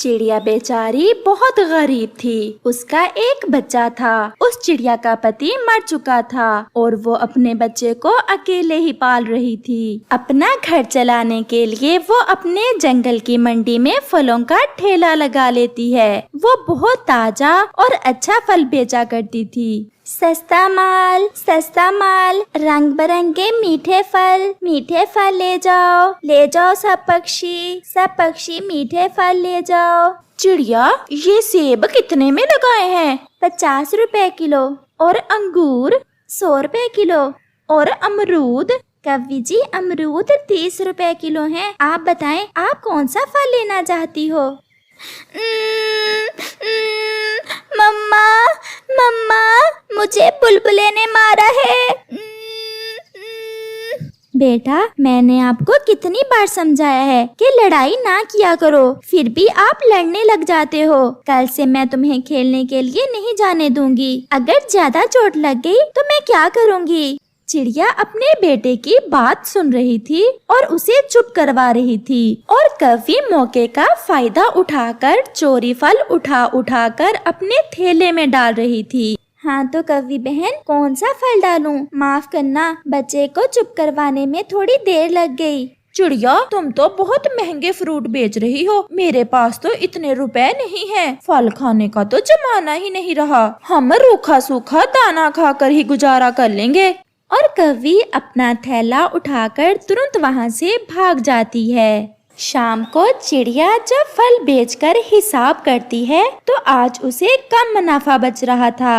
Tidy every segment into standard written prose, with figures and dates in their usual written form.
चिड़िया बेचारी बहुत गरीब थी। उसका एक बच्चा था। उस चिड़िया का पति मर चुका था और वो अपने बच्चे को अकेले ही पाल रही थी। अपना घर चलाने के लिए वो अपने जंगल की मंडी में फलों का ठेला लगा लेती है। वो बहुत ताजा और अच्छा फल बेचा करती थी। सस्ता माल, रंग बिरंगे मीठे फल ले जाओ सब पक्षी मीठे फल ले जाओ। चिड़िया, ये सेब कितने में लगाए हैं? 50 रुपए किलो। और अंगूर? 100 रुपए किलो। और अमरूद? कवि जी, अमरूद 30 रुपए किलो हैं। आप बताएं, आप कौन सा फल लेना चाहती हो? मम्मा, मुझे बुलबुले ने मारा है। बेटा, मैंने आपको कितनी बार समझाया है कि लड़ाई ना किया करो, फिर भी आप लड़ने लग जाते हो। कल से मैं तुम्हें खेलने के लिए नहीं जाने दूंगी। अगर ज्यादा चोट लग गई तो मैं क्या करूंगी? चिड़िया अपने बेटे की बात सुन रही थी और उसे चुप करवा रही थी। और कवि मौके का फायदा उठाकर चोरी फल उठा कर अपने थैले में डाल रही थी। हाँ तो कवि बहन, कौन सा फल डालूं? माफ करना, बच्चे को चुप करवाने में थोड़ी देर लग गई। चिड़िया, तुम तो बहुत महंगे फ्रूट बेच रही हो। मेरे पास तो इतने रुपए नहीं हैं। फल खाने का तो जमाना ही नहीं रहा। हम रूखा सूखा दाना खाकर ही गुजारा कर लेंगे। और कवि अपना थैला उठाकर तुरंत वहाँ से भाग जाती है। शाम को चिड़िया जब फल बेचकर हिसाब करती है तो आज उसे कम मुनाफा बच रहा था।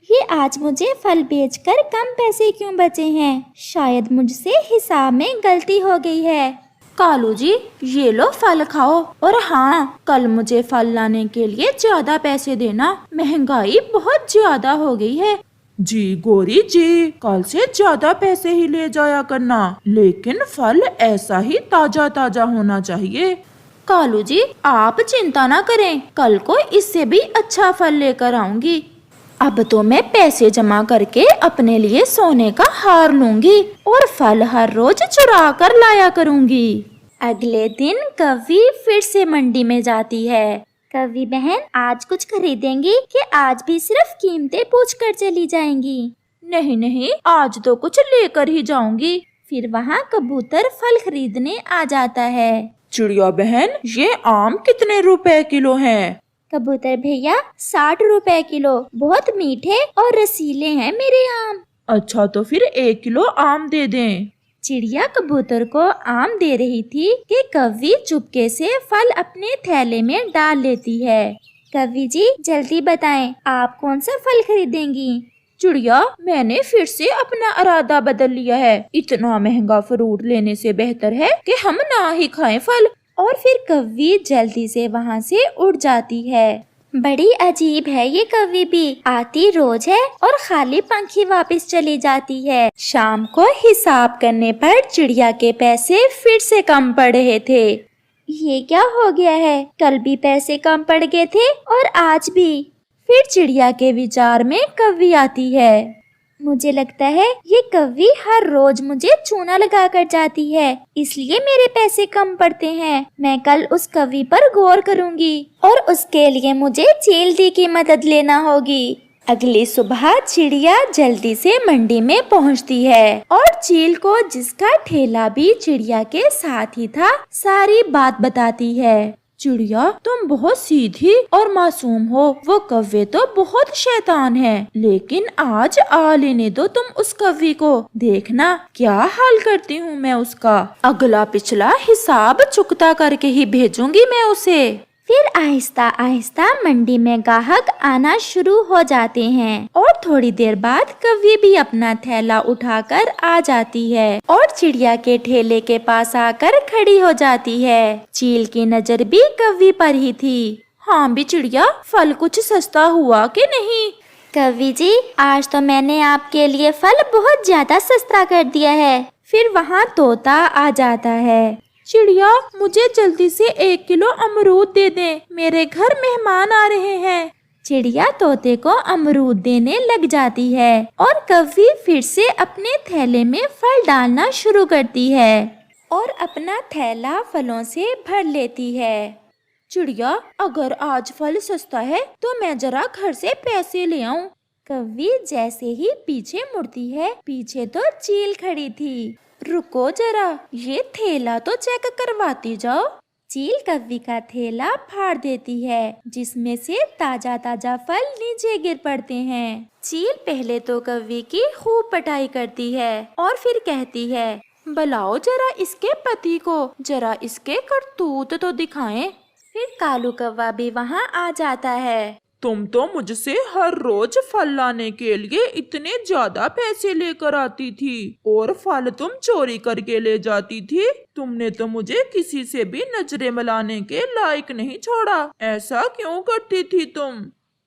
ये आज मुझे फल बेचकर कम पैसे क्यों बचे हैं? शायद मुझसे हिसाब में गलती हो गई है। कालू जी, ये लो फल खाओ। और हाँ, कल मुझे फल लाने के लिए ज्यादा पैसे देना। महंगाई बहुत ज्यादा हो गई है। जी गौरी जी, कल से ज्यादा पैसे ही ले जाया करना, लेकिन फल ऐसा ही ताजा ताजा होना चाहिए। कालू जी, आप चिंता ना करें, कल को इससे भी अच्छा फल लेकर आऊंगी। अब तो मैं पैसे जमा करके अपने लिए सोने का हार लूंगी और फल हर रोज चुरा कर लाया करूंगी। अगले दिन कवि फिर से मंडी में जाती है। कवि बहन, आज कुछ खरीदेंगी कि आज भी सिर्फ कीमतें पूछ कर चली जाएंगी? नहीं, आज तो कुछ लेकर ही जाऊंगी। फिर वहाँ कबूतर फल खरीदने आ जाता है। चिड़िया बहन, ये आम कितने रुपए किलो हैं? कबूतर भैया, 60 रुपए किलो। बहुत मीठे और रसीले हैं मेरे आम। अच्छा, तो फिर 1 किलो आम दे दें। चिड़िया कबूतर को आम दे रही थी कि कवि चुपके से फल अपने थैले में डाल लेती है। कवि जी, जल्दी बताएं, आप कौन सा फल खरीदेंगी? चिड़िया, मैंने फिर से अपना इरादा बदल लिया है। इतना महंगा फ्रूट लेने से बेहतर है कि हम ना ही खाएं फल। और फिर कवि जल्दी से वहाँ से उड़ जाती है। बड़ी अजीब है ये कवि भी, आती रोज है और खाली पंखी वापस चली जाती है। शाम को हिसाब करने पर चिड़िया के पैसे फिर से कम पड़ रहे थे। ये क्या हो गया है? कल भी पैसे कम पड़ गए थे और आज भी। फिर चिड़िया के विचार में कवि आती है। मुझे लगता है ये कवि हर रोज मुझे चूना लगा कर जाती है, इसलिए मेरे पैसे कम पड़ते हैं। मैं कल उस कवि पर गौर करूंगी और उसके लिए मुझे चील की मदद लेना होगी। अगली सुबह चिड़िया जल्दी से मंडी में पहुंचती है और चील को, जिसका ठेला भी चिड़िया के साथ ही था, सारी बात बताती है। चिड़िया, तुम बहुत सीधी और मासूम हो। वो कव्वे तो बहुत शैतान है, लेकिन आज आ लेने दो तुम उस कव्वे को। देखना क्या हाल करती हूँ मैं उसका। अगला पिछला हिसाब चुकता करके ही भेजूंगी मैं उसे। फिर आहिस्ता आहिस्ता मंडी में ग्राहक आना शुरू हो जाते हैं और थोड़ी देर बाद कवि भी अपना थैला उठाकर आ जाती है और चिड़िया के ठेले के पास आकर खड़ी हो जाती है। चील की नजर भी कवि पर ही थी। हाँ भी चिड़िया, फल कुछ सस्ता हुआ कि नहीं? कवि जी, आज तो मैंने आपके लिए फल बहुत ज्यादा सस्ता कर दिया है। फिर वहाँ तोता आ जाता है। चिड़िया, मुझे जल्दी से 1 किलो अमरूद दे दे, मेरे घर मेहमान आ रहे हैं। चिड़िया तोते को अमरूद देने लग जाती है और कवि फिर से अपने थैले में फल डालना शुरू करती है और अपना थैला फलों से भर लेती है। चिड़िया, अगर आज फल सस्ता है तो मैं जरा घर से पैसे ले आऊं। कौवी जैसे ही पीछे मुड़ती है, पीछे तो चील खड़ी थी। रुको जरा, ये थैला तो चेक करवाती जाओ। चील कौवी का थैला फाड़ देती है, जिसमें से ताजा ताजा फल नीचे गिर पड़ते हैं। चील पहले तो कौवी की खूब पिटाई करती है और फिर कहती है, बुलाओ जरा इसके पति को, जरा इसके करतूत तो दिखाएं। फिर कालू कौवा भी वहाँ आ जाता है। तुम तो मुझसे हर रोज फल लाने के लिए इतने ज्यादा पैसे लेकर आती थी और फल तुम चोरी करके ले जाती थी। तुमने तो मुझे किसी से भी नजरें मिलाने के लायक नहीं छोड़ा। ऐसा क्यों करती थी तुम?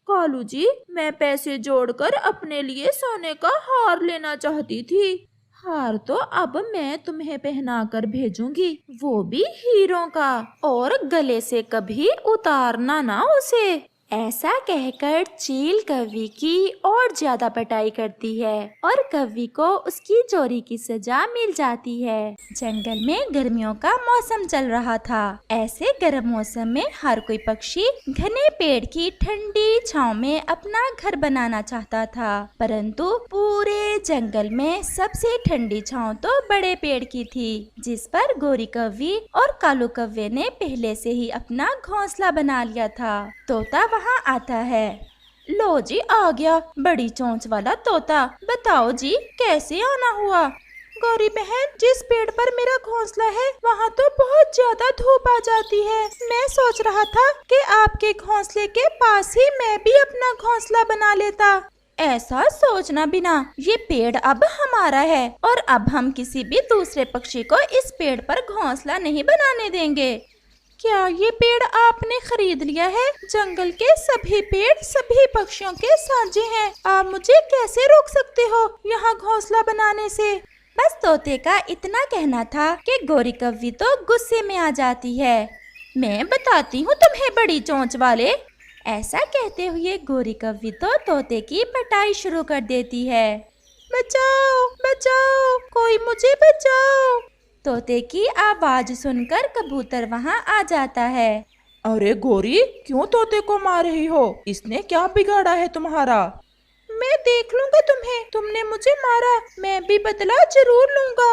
कालू जी, मैं पैसे जोड़कर अपने लिए सोने का हार लेना चाहती थी। हार तो अब मैं तुम्हें पहना कर भेजूंगी, वो भी हीरों का, और गले से कभी उतारना ना उसे। ऐसा कहकर चील कौवी की और ज्यादा पिटाई करती है और कौवी को उसकी चोरी की सजा मिल जाती है। जंगल में गर्मियों का मौसम चल रहा था। ऐसे गर्म मौसम में हर कोई पक्षी घने पेड़ की ठंडी छांव में अपना घर बनाना चाहता था, परंतु पूरे जंगल में सबसे ठंडी छांव तो बड़े पेड़ की थी, जिस पर गोरी कौवी और कालू कौवे ने पहले से ही अपना घोंसला बना लिया था। तोता वहाँ आता है। लो जी, आ गया बड़ी चोंच वाला तोता। बताओ जी, कैसे आना हुआ? गौरी बहन, जिस पेड़ पर मेरा घोंसला है वहाँ तो बहुत ज्यादा धूप आ जाती है। मैं सोच रहा था कि आपके घोंसले के पास ही मैं भी अपना घोंसला बना लेता। ऐसा सोचना बिना, ये पेड़ अब हमारा है और अब हम किसी भी दूसरे पक्षी को इस पेड़ पर घोंसला नहीं बनाने देंगे। क्या ये पेड़ आपने खरीद लिया है? जंगल के सभी पेड़ सभी पक्षियों के साझे हैं। आप मुझे कैसे रोक सकते हो यहाँ घोंसला बनाने से? बस तोते का इतना कहना था कि गोरी कौवी तो गुस्से में आ जाती है। मैं बताती हूँ तुम्हें बड़ी चोंच वाले। ऐसा कहते हुए गोरी कौवी तो तोते की पिटाई शुरू कर देती है। बचाओ बचाओ, कोई मुझे बचाओ। तोते की आवाज सुनकर कबूतर वहाँ आ जाता है। अरे गोरी, क्यों तोते को मार रही हो? इसने क्या बिगाड़ा है तुम्हारा? मैं देख लूंगा तुम्हें, तुमने मुझे मारा, मैं भी बदला जरूर लूंगा।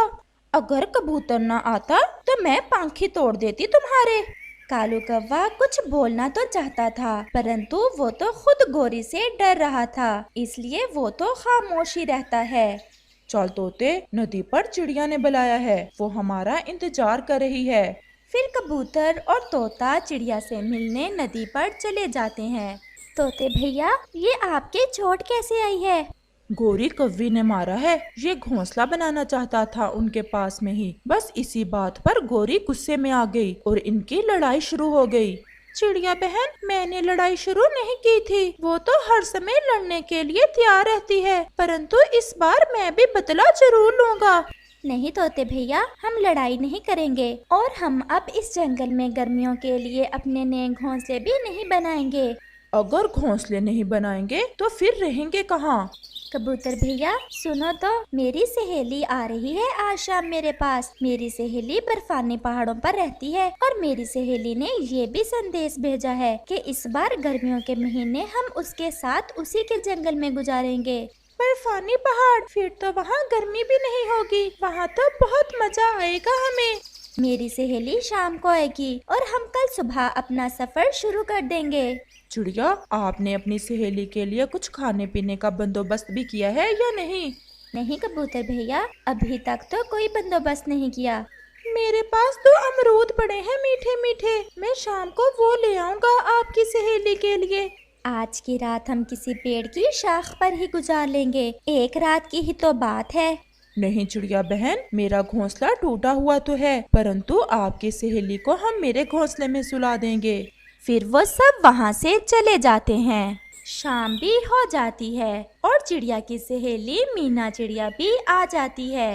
अगर कबूतर ना आता तो मैं पंखी तोड़ देती तुम्हारे। कालू कौवा कुछ बोलना तो चाहता था, परंतु वो तो खुद गोरी से डर रहा था, इसलिए वो तो खामोशी रहता है। चल तोते, नदी पर चिड़िया ने बुलाया है, वो हमारा इंतजार कर रही है। फिर कबूतर और तोता चिड़िया से मिलने नदी पर चले जाते हैं। तोते भैया, ये आपके चोट कैसे आई है? गोरी कौवी ने मारा है। ये घोंसला बनाना चाहता था उनके पास में ही। बस इसी बात पर गोरी गुस्से में आ गई और इनकी लड़ाई शुरू हो गई। चिड़िया बहन, मैंने लड़ाई शुरू नहीं की थी, वो तो हर समय लड़ने के लिए तैयार रहती है, परंतु इस बार मैं भी बदला जरूर लूंगा। नहीं तोते भैया, हम लड़ाई नहीं करेंगे और हम अब इस जंगल में गर्मियों के लिए अपने नए घोंसले भी नहीं बनाएंगे। अगर घोंसले नहीं बनाएंगे तो फिर रहेंगे कहाँ? कबूतर भैया सुनो तो, मेरी सहेली आ रही है आज शाम मेरे पास। मेरी सहेली बर्फानी पहाड़ों पर रहती है और मेरी सहेली ने ये भी संदेश भेजा है कि इस बार गर्मियों के महीने हम उसके साथ उसी के जंगल में गुजारेंगे। बर्फानी पहाड़? फिर तो वहाँ गर्मी भी नहीं होगी, वहाँ तो बहुत मजा आएगा हमें। मेरी सहेली शाम को आएगी और हम कल सुबह अपना सफर शुरू कर देंगे। चिड़िया, आपने अपनी सहेली के लिए कुछ खाने पीने का बंदोबस्त भी किया है या नहीं? नहीं कबूतर भैया, अभी तक तो कोई बंदोबस्त नहीं किया। मेरे पास तो अमरूद पड़े हैं मीठे मीठे, मैं शाम को वो ले आऊँगा आपकी सहेली के लिए। आज की रात हम किसी पेड़ की शाख पर ही गुजार लेंगे, एक रात की ही तो बात है। नहीं चिड़िया बहन, मेरा घोंसला टूटा हुआ तो है, परंतु आपकी सहेली को हम मेरे घोंसले में सुला देंगे। फिर वो सब वहाँ से चले जाते हैं। शाम भी हो जाती है और चिड़िया की सहेली मीना चिड़िया भी आ जाती है।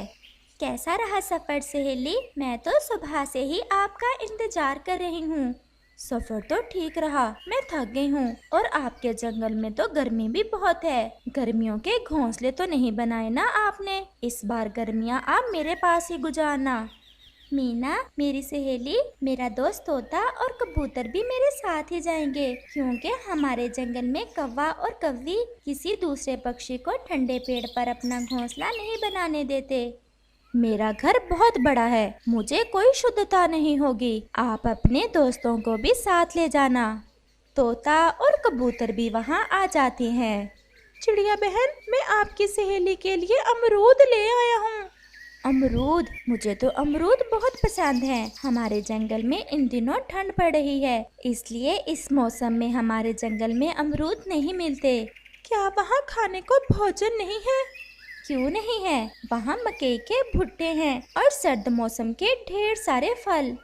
कैसा रहा सफर सहेली? मैं तो सुबह से ही आपका इंतजार कर रही हूँ। सफर तो ठीक रहा, मैं थक गई हूँ और आपके जंगल में तो गर्मी भी बहुत है। गर्मियों के घोंसले तो नहीं बनाए ना आपने? इस बार गर्मियाँ आप मेरे पास ही गुजारना। मीना, मेरी सहेली, मेरा दोस्त तोता और कबूतर भी मेरे साथ ही जाएंगे, क्योंकि हमारे जंगल में कौवा और कव्वी किसी दूसरे पक्षी को ठंडे पेड़ पर अपना घोंसला नहीं बनाने देते। मेरा घर बहुत बड़ा है, मुझे कोई शुद्धता नहीं होगी। आप अपने दोस्तों को भी साथ ले जाना। तोता और कबूतर भी वहाँ आ जाते हैं। चिड़िया बहन, मैं आपकी सहेली के लिए अमरूद ले आया हूँ। अमरूद? मुझे तो अमरूद बहुत पसंद है। हमारे जंगल में इन दिनों ठंड पड़ रही है, इसलिए इस मौसम में हमारे जंगल में अमरूद नहीं मिलते। क्या वहाँ खाने को भोजन नहीं है? क्यों नहीं है, वहाँ मकई के भुट्टे हैं और सर्द मौसम के ढेर सारे फल।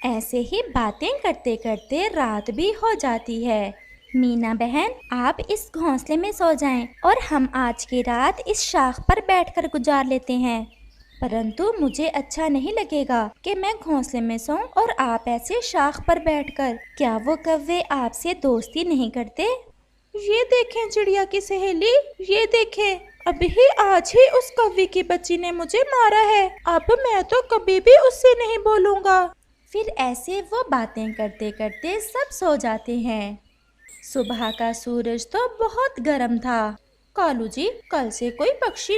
ऐसे ही बातें करते करते रात भी हो जाती है। मीना बहन, आप इस घोंसले में सो जाएं और हम आज की रात इस शाख पर बैठकर गुजार लेते हैं। परंतु मुझे अच्छा नहीं लगेगा कि मैं घोंसले में सोऊं और आप ऐसे शाख पर बैठकर। क्या वो कौवे आपसे दोस्ती नहीं करते? ये देखें चिड़िया की सहेली, ये देखें, अभी आज ही उस कौवे की बच्ची ने मुझे मारा है। अब मैं तो कभी भी उससे नहीं बोलूँगा। फिर ऐसे वो बातें करते करते सब सो जाते हैं। सुबह का सूरज तो बहुत गर्म था। कालू जी, कल से कोई पक्षी